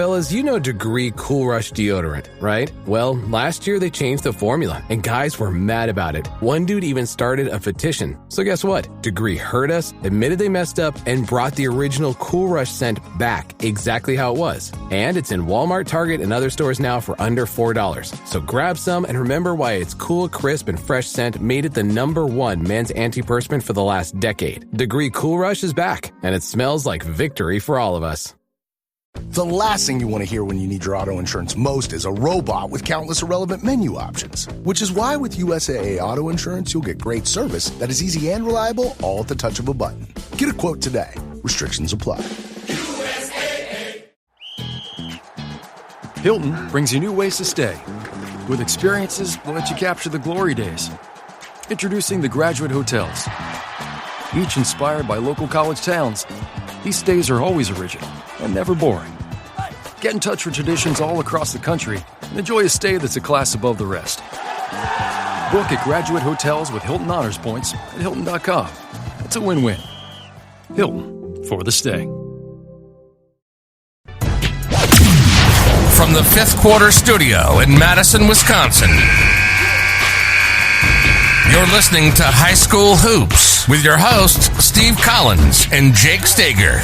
Fellas, you know Degree Cool Rush deodorant, right? Well, last year they changed the formula, and guys were mad about it. One dude even started a petition. So guess what? Degree heard us, admitted they messed up, and brought the original Cool Rush scent back exactly how it was. And it's in Walmart, Target, and other stores now for under $4. So grab some and remember why its cool, crisp, and fresh scent made it the #1 men's antiperspirant for the last decade. Degree Cool Rush is back, and it smells like victory for all of us. The last thing you want to hear when you need your auto insurance most is a robot with countless irrelevant menu options. Which is why with USAA Auto Insurance, you'll get great service that is easy and reliable, all at the touch of a button. Get a quote today. Restrictions apply. USAA. Hilton brings you new ways to stay. With experiences that let you capture the glory days. Introducing the Graduate Hotels. Each inspired by local college towns, these stays are always original and never boring. Get in touch with traditions all across the country and enjoy a stay that's a class above the rest. Book at Graduate Hotels with Hilton Honors Points at Hilton.com. It's a win-win. Hilton, for the stay. From the Fifth Quarter Studio in Madison, Wisconsin, you're listening to High School Hoops with your hosts, Steve Collins and Jake Steger.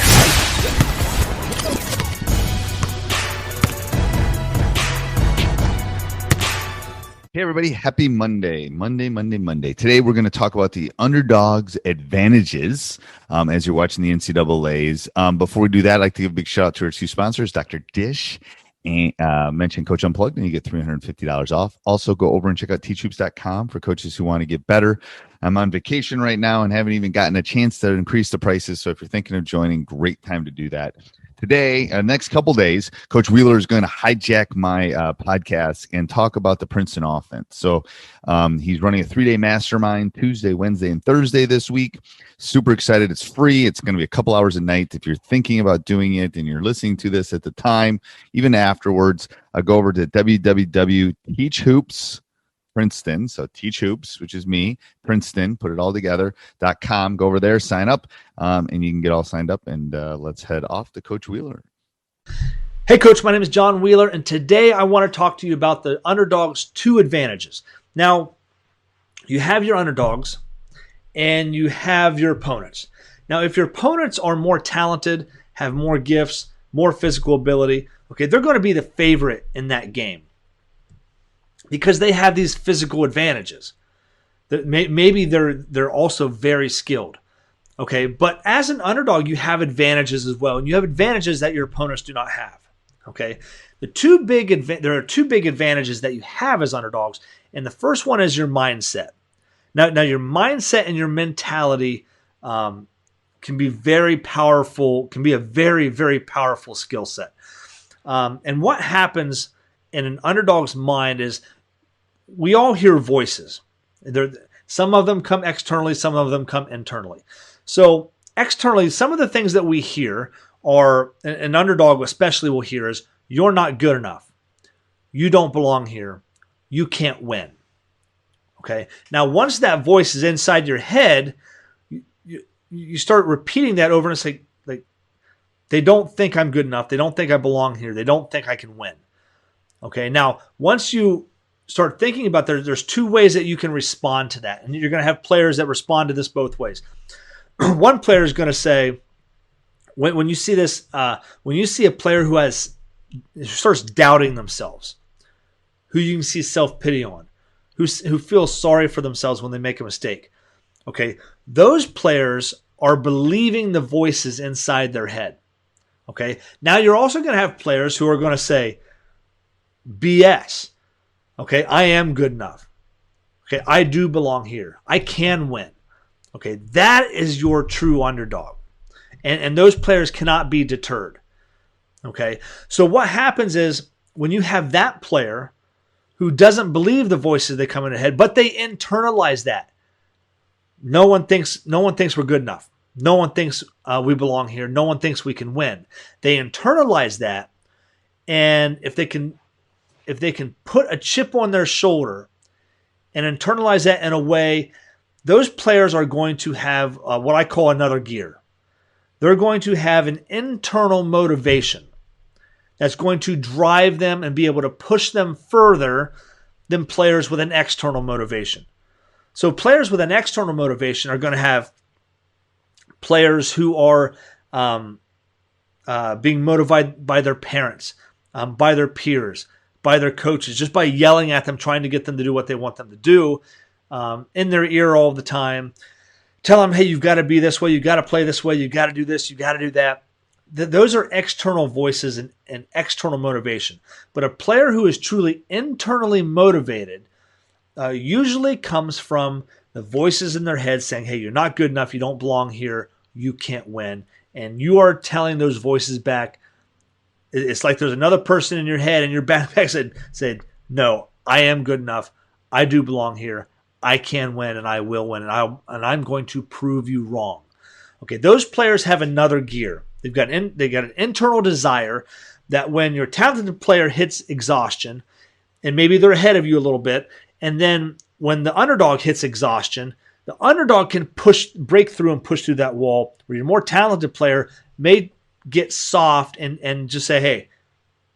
Hey everybody, happy Monday. Monday. Today we're going to talk about the Underdog's advantages as you're watching the NCAAs. Before we do that, I'd like to give a big shout out to our two sponsors, Dr. Dish and Metion Coach Unplugged, and you get $350 off. Also, go over and check out teachhoops.com for coaches who want to get better. I'm on vacation right now and haven't even gotten a chance to increase the prices, so if you're thinking of joining, great time to do that. Today, next couple days, Coach Wheeler is going to hijack my podcast and talk about the Princeton offense. So he's running a 3-day mastermind Tuesday, Wednesday, and Thursday this week. Super excited. It's free. It's going to be a couple hours a night. If you're thinking about doing it and you're listening to this at the time, even afterwards, go over to www.teachhoops.com. Princeton, so Teach Hoops, which is me, Princeton, put it all together.com. Go over there, sign up, and you can get all signed up, and let's head off to Coach Wheeler. Hey, Coach, my name is John Wheeler, and today I want to talk to you about the Underdog's 2 advantages. Now, you have your underdogs, and you have your opponents. Now, if your opponents are more talented, have more gifts, more physical ability, okay, they're going to be the favorite in that game, because they have these physical advantages. Maybe they're also very skilled. Okay, but as an underdog, you have advantages as well, and you have advantages that your opponents do not have. Okay, there are two big advantages that you have as underdogs, and the first one is your mindset. Now your mindset and your mentality can be very powerful. Can be a very, very powerful skill set. And what happens in an underdog's mind is, we all hear voices. Some of them come externally, some of them come internally. So externally, some of the things that we hear are, an underdog especially will hear, is, you're not good enough. You don't belong here. You can't win. Okay. Now, once that voice is inside your head, you start repeating that over and say, like, they don't think I'm good enough. They don't think I belong here. They don't think I can win. Okay. Now, once you start thinking about there's 2 ways that you can respond to that. And you're going to have players that respond to this both ways. One player is going to say, when you see this, when you see a player who starts doubting themselves, who you can see self-pity on, who feels sorry for themselves when they make a mistake. Okay, those players are believing the voices inside their head. Okay, now you're also going to have players who are going to say, BS. Okay, I am good enough. Okay, I do belong here. I can win. Okay, that is your true underdog. And those players cannot be deterred. Okay, so what happens is, when you have that player who doesn't believe the voices that come in their head, but they internalize that. No one thinks we're good enough. No one thinks we belong here. No one thinks we can win. They internalize that, and if they can put a chip on their shoulder and internalize that in a way, those players are going to have what I call another gear. They're going to have an internal motivation that's going to drive them and be able to push them further than players with an external motivation. So players with an external motivation are going to have players who are being motivated by their parents, by their peers, by their coaches, just by yelling at them, trying to get them to do what they want them to do, in their ear all the time. Tell them, hey, you've got to be this way, you've got to play this way, you've got to do this, you've got to do that. Those are external voices and external motivation. But a player who is truly internally motivated usually comes from the voices in their head saying, hey, you're not good enough, you don't belong here, you can't win. And you are telling those voices back. It's like there's another person in your head and your backpack said, no, I am good enough, I do belong here, I can win and I will win, and I'm going to prove you wrong. Okay, those players have another gear. They've got an internal desire that when your talented player hits exhaustion, and maybe they're ahead of you a little bit, and then when the underdog hits exhaustion, the underdog can break through and push through that wall where your more talented player may get soft and just say, hey,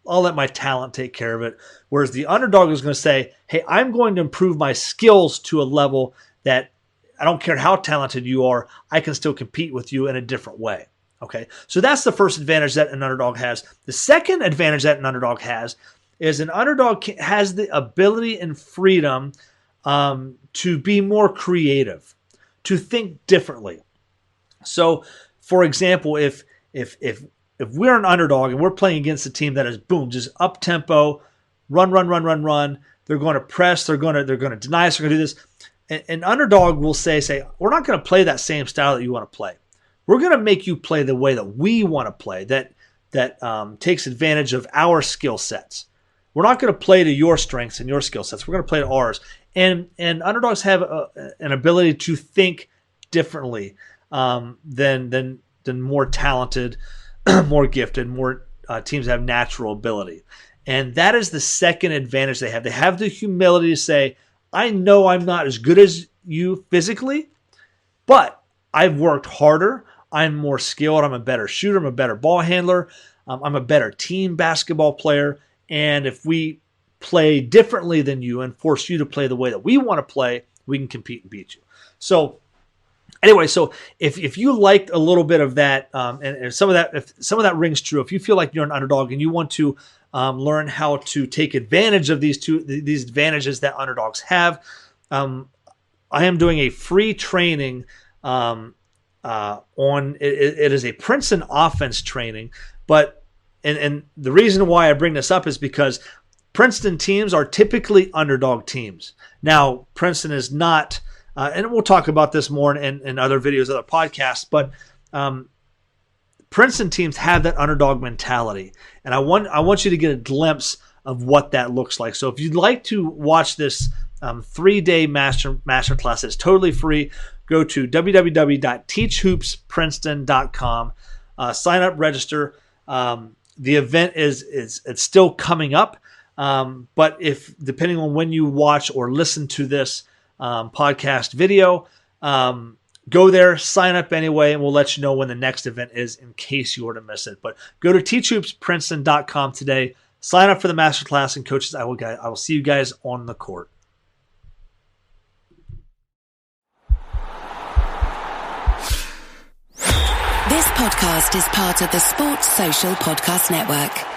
I'll let my talent take care of it. Whereas the underdog is going to say, hey, I'm going to improve my skills to a level that I don't care how talented you are, I can still compete with you in a different way. Okay, so that's the first advantage that an underdog has. The second advantage that an underdog has is an underdog has the ability and freedom to be more creative, to think differently. So, for example, if we're an underdog and we're playing against a team that is just up tempo, run, they're going to press, they're going to deny us, they're going to do this. An underdog will say, we're not going to play that same style that you want to play. We're going to make you play the way that we want to play, that takes advantage of our skill sets. We're not going to play to your strengths and your skill sets. We're going to play to ours. And underdogs have an ability to think differently than more talented, more gifted, more teams that have natural ability. And that is the second advantage they have. They have the humility to say, I know I'm not as good as you physically, but I've worked harder. I'm more skilled. I'm a better shooter. I'm a better ball handler. I'm a better team basketball player. And if we play differently than you and force you to play the way that we want to play, we can compete and beat you. So anyway, so if you liked a little bit of that, and some of that rings true, if you feel like you're an underdog and you want to learn how to take advantage of these advantages that underdogs have, I am doing a free training on it is a Princeton offense training, but and the reason why I bring this up is because Princeton teams are typically underdog teams. Now, Princeton is not, and we'll talk about this more in other videos, other podcasts, but Princeton teams have that underdog mentality, and I want you to get a glimpse of what that looks like. So if you'd like to watch this 3-day master class, it's totally free. Go to www.teachhoopsprinceton.com. Sign up, register. The event it's still coming up, but if depending on when you watch or listen to this podcast video, go there, sign up anyway, and we'll let you know when the next event is in case you were to miss it. But go to teachhoopsprinceton.com today. Sign up for the masterclass, and coaches, I will see you guys on the court. This podcast is part of the Sports Social Podcast Network.